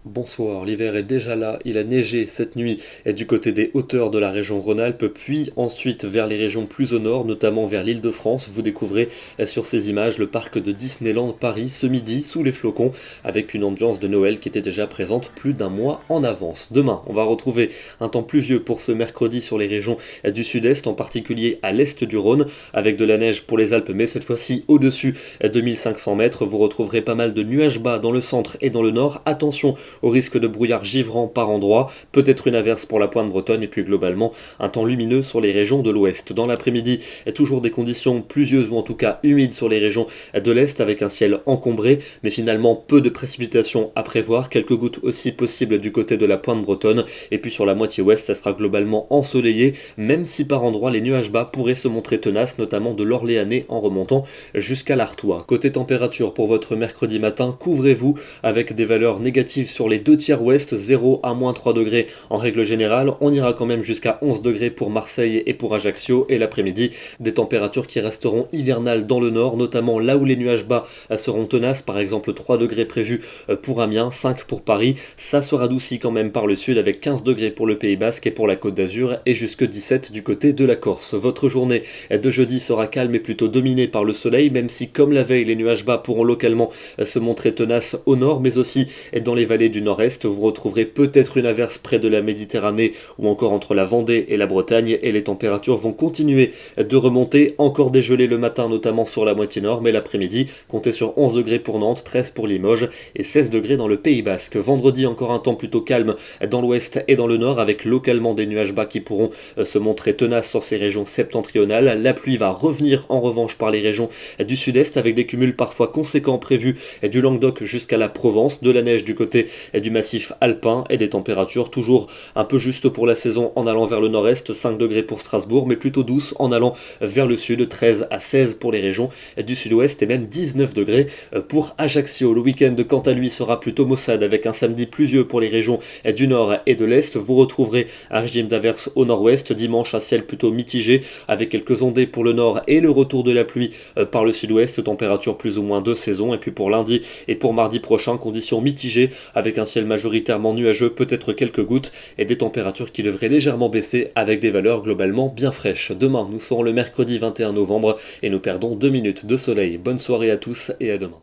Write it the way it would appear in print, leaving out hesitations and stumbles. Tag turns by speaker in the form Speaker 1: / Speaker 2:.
Speaker 1: Bonsoir, l'hiver est déjà là, il a neigé cette nuit et du côté des hauteurs de la région Rhône-Alpes, puis ensuite vers les régions plus au nord, notamment vers l'Île-de-France. Vous découvrez sur ces images le parc de Disneyland Paris ce midi sous les flocons avec une ambiance de Noël qui était déjà présente plus d'un mois en avance. Demain, on va retrouver un temps pluvieux pour ce mercredi sur les régions du sud-est, en particulier à l'est du Rhône, avec de la neige pour les Alpes, mais cette fois-ci au-dessus de 1500 mètres. Vous retrouverez pas mal de nuages bas dans le centre et dans le nord. Attention au risque de brouillard givrant par endroits, peut-être une averse pour la pointe bretonne et puis globalement un temps lumineux sur les régions de l'ouest. Dans l'après-midi, toujours des conditions pluvieuses ou en tout cas humides sur les régions de l'est avec un ciel encombré, mais finalement peu de précipitations à prévoir, quelques gouttes aussi possibles du côté de la pointe bretonne et puis sur la moitié ouest, ça sera globalement ensoleillé, même si par endroits les nuages bas pourraient se montrer tenaces, notamment de l'Orléanais en remontant jusqu'à l'Artois. Côté température pour votre mercredi matin, couvrez-vous avec des valeurs négatives sur les deux tiers ouest, 0 à moins 3 degrés en règle générale. On ira quand même jusqu'à 11 degrés pour Marseille et pour Ajaccio, et l'après-midi, des températures qui resteront hivernales dans le nord, notamment là où les nuages bas seront tenaces, par exemple 3 degrés prévus pour Amiens, 5 pour Paris. Ça se radoucit quand même par le sud avec 15 degrés pour le Pays Basque et pour la Côte d'Azur, et jusque 17 du côté de la Corse. Votre journée de jeudi sera calme et plutôt dominée par le soleil, même si comme la veille, les nuages bas pourront localement se montrer tenaces au nord, mais aussi dans les vallées du nord-est. Vous retrouverez peut-être une averse près de la Méditerranée ou encore entre la Vendée et la Bretagne, et les températures vont continuer de remonter, encore dégelé le matin notamment sur la moitié nord, mais l'après-midi comptez sur 11 degrés pour Nantes, 13 pour Limoges et 16 degrés dans le Pays Basque. Vendredi, encore un temps plutôt calme dans l'ouest et dans le nord avec localement des nuages bas qui pourront se montrer tenaces sur ces régions septentrionales. La pluie va revenir en revanche par les régions du sud-est avec des cumuls parfois conséquents prévus du Languedoc jusqu'à la Provence, de la neige du côté du massif alpin et des températures toujours un peu justes pour la saison en allant vers le nord-est, 5 degrés pour Strasbourg, mais plutôt douces en allant vers le sud, 13 à 16 pour les régions du sud-ouest et même 19 degrés pour Ajaccio. Le week-end quant à lui sera plutôt maussade avec un samedi pluvieux pour les régions du nord et de l'est. Vous retrouverez un régime d'averses au nord-ouest, dimanche un ciel plutôt mitigé avec quelques ondées pour le nord et le retour de la pluie par le sud-ouest, température plus ou moins de saison. Et puis pour lundi et pour mardi prochain, conditions mitigées avec un ciel majoritairement nuageux, peut-être quelques gouttes et des températures qui devraient légèrement baisser avec des valeurs globalement bien fraîches. Demain, nous serons le mercredi 21 novembre et nous perdons 2 minutes de soleil. Bonne soirée à tous et à demain.